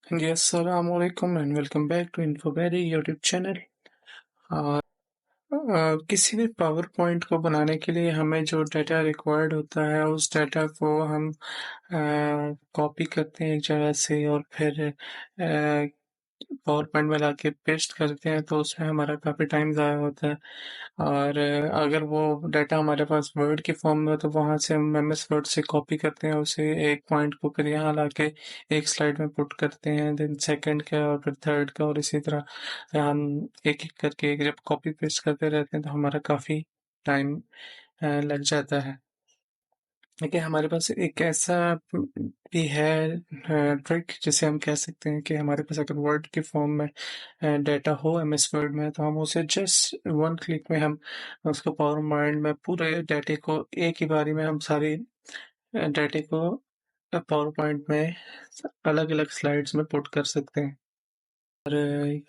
जी अस्सलाम वालेकुम and welcome back to Infovery YouTube channel. और किसी भी पावर पॉइंट को बनाने के लिए हमें जो डाटा रिक्वायर्ड होता है उस डाटा को हम कॉपी करते हैं एक जगह से और फिर पावर पॉइंट में लाके पेस्ट करते हैं, तो उसमें हमारा काफ़ी टाइम ज़ाया होता है। और अगर वो डाटा हमारे पास वर्ड के फॉर्म में हो तो वहाँ से हम एम एस वर्ड से कॉपी करते हैं उसे, एक पॉइंट को फिर यहाँ लाके एक स्लाइड में पुट करते हैं, देन सेकंड का और फिर थर्ड का, और इसी तरह हम एक एक करके जब कॉपी पेस्ट करते रहते हैं तो हमारा काफ़ी टाइम लग जाता है। देखिए, हमारे पास एक ऐसा भी है ट्रिक, जिसे हम कह सकते हैं कि हमारे पास अगर वर्ड के फॉर्म में डाटा हो एम एस वर्ड में, तो हम उसे जस्ट वन क्लिक में हम उसको पावर पॉइंट में पूरे डाटे को एक ही बारी में हम सारी डाटे को पावर पॉइंट में अलग अलग स्लाइड्स में पुट कर सकते हैं। और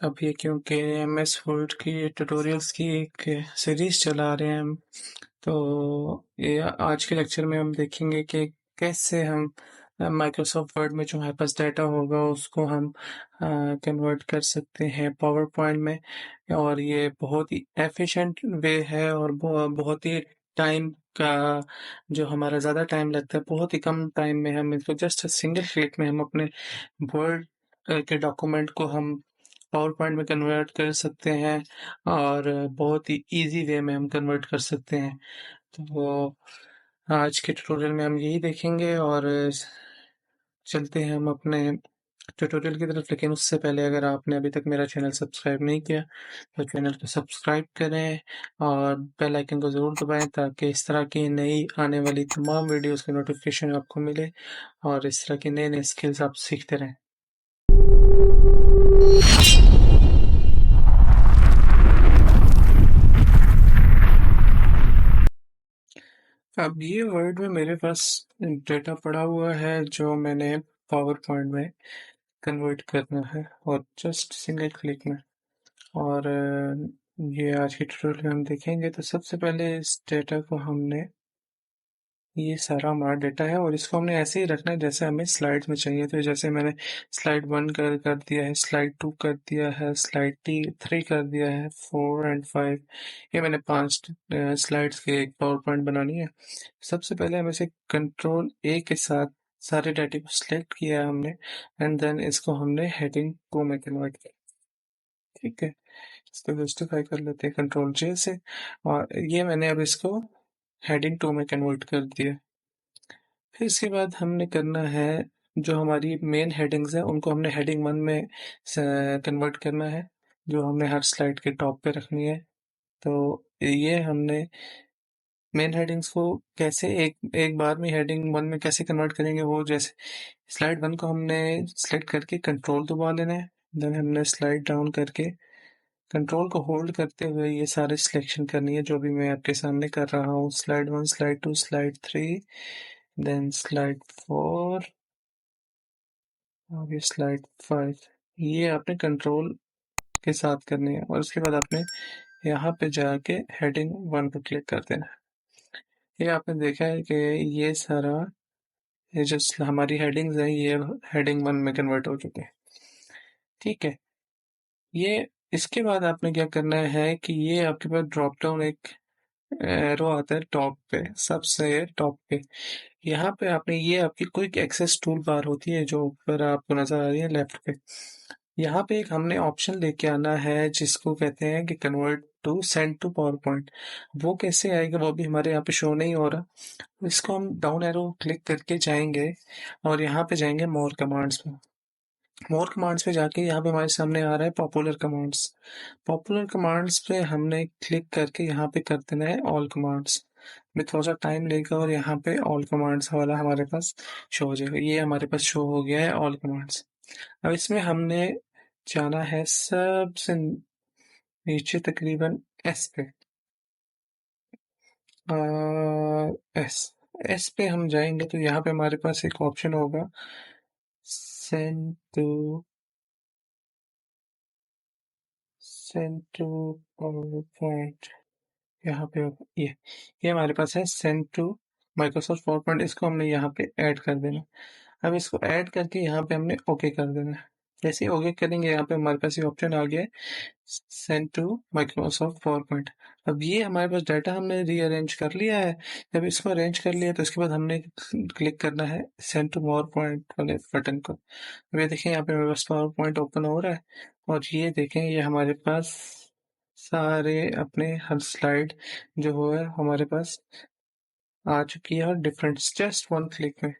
अब ये क्योंकि एम एस वर्ड की ट्यूटोरियल्स की एक सीरीज चला रहे हैं हम, तो ये आज के लेक्चर में हम देखेंगे कि कैसे हम माइक्रोसॉफ्ट वर्ड में जो हमारे पास डाटा होगा उसको हम कन्वर्ट कर सकते हैं पावर पॉइंट में। और ये बहुत ही एफिशिएंट वे है और बहुत ही टाइम का, जो हमारा ज़्यादा टाइम लगता है, बहुत ही कम टाइम में हम इसको जस्ट सिंगल क्लिक में हम अपने वर्ड के डॉक्यूमेंट को हम पावर पॉइंट में कन्वर्ट कर सकते हैं, और बहुत ही इजी वे में हम कन्वर्ट कर सकते हैं। तो आज के ट्यूटोरियल में हम यही देखेंगे, और चलते हैं हम अपने ट्यूटोरियल की तरफ। लेकिन उससे पहले, अगर आपने अभी तक मेरा चैनल सब्सक्राइब नहीं किया तो चैनल को सब्सक्राइब करें और बेल आइकन को ज़रूर दबाएं, ताकि इस तरह की नई आने वाली तमाम वीडियोस की नोटिफिकेशन आपको मिले और इस तरह के नए नए स्किल्स आप सीखते रहें। अब ये वर्ड में मेरे पास डेटा पड़ा हुआ है जो मैंने पावर पॉइंट में कन्वर्ट करना है, और जस्ट सिंगल क्लिक में। और ये आज के ट्यूटोरियल में हम देखेंगे। तो सबसे पहले इस डेटा को हमने, ये सारा हमारा डेटा है और इसको हमने ऐसे ही रखना है जैसे हमें स्लाइड्स में चाहिए। तो जैसे मैंने स्लाइड 1 कर दिया है, स्लाइड 2 कर दिया है, स्लाइड 3 कर दिया है, 4 एंड 5, ये मैंने 5 स्लाइड्स की एक पावर पॉइंट बनानी है। सबसे पहले हम इसे कंट्रोल ए के साथ सारे डाटे को सिलेक्ट किया है हमने, एंड देन इसको हमने हेडिंग 2 में कन्वर्ट किया। ठीक है, इसको जस्टिफाई कर लेते हैं कंट्रोल जे से, और ये मैंने अब इसको हेडिंग 2 में कन्वर्ट कर दिया। फिर इसके बाद हमने करना है, जो हमारी मेन हेडिंग्स है उनको हमने हेडिंग 1 में कन्वर्ट करना है, जो हमने हर स्लाइड के टॉप पे रखनी है। तो ये हमने मेन हेडिंग्स को कैसे एक एक बार में हेडिंग 1 में कैसे कन्वर्ट करेंगे, वो जैसे स्लाइड 1 को हमने सेलेक्ट करके कंट्रोल दबा लेना है, देन हमने स्लाइड डाउन करके कंट्रोल को होल्ड करते हुए ये सारे सिलेक्शन करनी है, जो भी मैं आपके सामने कर रहा हूँ। Slide 1, slide 2, slide 3, then slide 4 और ये स्लाइड 5। ये आपने कंट्रोल के साथ करनी है, और उसके बाद आपने यहाँ पे जाके हेडिंग 1 पर क्लिक कर देना है। ये आपने देखा है कि ये सारा, ये जो हमारी हेडिंग्स हैं ये हेडिंग 1 में कन्वर्ट हो चुके हैं। ठीक है, ये इसके बाद आपने क्या करना है कि ये आपके पास ड्रॉप डाउन एक एरो आता है टॉप पे, सबसे टॉप पे। यहाँ पे आपने, ये आपकी क्विक एक्सेस टूल बार होती है जो ऊपर आपको नजर आ रही है लेफ्ट पे। यहाँ पे एक हमने ऑप्शन लेके आना है जिसको कहते हैं कि convert to send to PowerPoint. वो कैसे आएगा वो भी हमारे यहाँ पे शो नहीं हो रहा। इसको हम डाउन एरो क्लिक करके जाएंगे और यहाँ पे जाएंगे मोर कमांड्स पे। मोर कमांड्स पे जाके यहाँ पे हमारे सामने आ रहा है पॉपुलर कमांड्स। पॉपुलर कमांड्स पे हमने क्लिक करके यहाँ पे कर देना है ऑल कमांड्स में। थोड़ा सा टाइम लेगा और यहाँ पे ऑल कमांड्स वाला हमारे पास शो हो जाएगा। ये हमारे पास शो हो गया है ऑल कमांड्स। अब इसमें हमने जाना है सबसे नीचे तकरीबन एस पे। एस एस पे हम जाएंगे तो यहाँ पे हमारे पास एक ऑप्शन होगा सेंड टू पावर पॉइंट। यहाँ पे ये हमारे पास है send to Microsoft PowerPoint. इसको हमने यहाँ पे ऐड कर देना। अब इसको ऐड करके यहाँ पे हमने ओके कर देना है। जैसे ही ओके करेंगे, यहाँ पे हमारे पास ये ऑप्शन आ गया है, send to Microsoft PowerPoint. अब ये हमारे पास डाटा हमने रीअरेंज कर लिया है। जब इसको अरेंज कर लिया तो इसके बाद हमने क्लिक करना है सेंड टू पावर पॉइंट वाले बटन को। अब ये देखें, यहाँ पे मेरे पास पावर पॉइंट ओपन हो रहा है, और ये देखें, ये हमारे पास सारे अपने हर स्लाइड जो है हमारे पास आ चुकी है, और डिफरेंट जस्ट वन क्लिक में।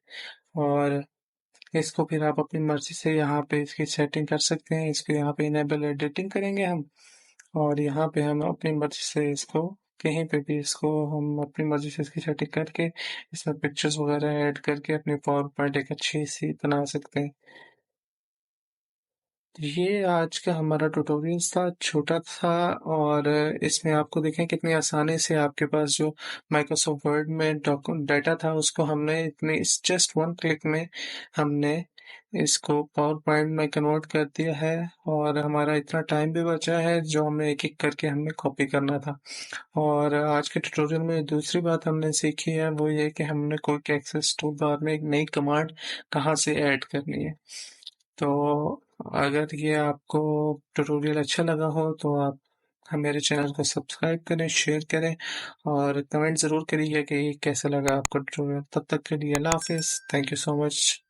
और इसको फिर आप अपनी मर्जी से यहाँ पे इसकी सेटिंग कर सकते हैं। इसको यहाँ पे इनेबल एडिटिंग करेंगे हम, और यहाँ पे हम अपनी मर्जी से इसको कहीं पे भी इसको हम अपनी मर्जी से इसकी सेटिंग करके इसमें पिक्चर्स वगैरह ऐड करके अपनी पावर पॉइंट एक अच्छी सी बना सकते हैं। ये आज का हमारा ट्यूटोरियल था, छोटा था, और इसमें आपको देखें कितनी आसानी से आपके पास जो माइक्रोसॉफ्ट वर्ड में डाटा था उसको हमने इतने इस जस्ट वन क्लिक में हमने इसको पावर पॉइंट में कन्वर्ट कर दिया है, और हमारा इतना टाइम भी बचा है जो हमें एक एक करके हमें कॉपी करना था। और आज के ट्यूटोरियल में दूसरी बात हमने सीखी है वो ये कि हमने क्विक एक्सेस टूल बार में एक नई कमांड कहाँ से ऐड करनी है। तो अगर ये आपको ट्यूटोरियल अच्छा लगा हो तो आप मेरे चैनल को सब्सक्राइब करें, शेयर करें, और कमेंट ज़रूर करिए कि कैसा लगा आपको ट्यूटोरियल। तब तक के लिए अल्लाह हाफिज़। Thank you so much.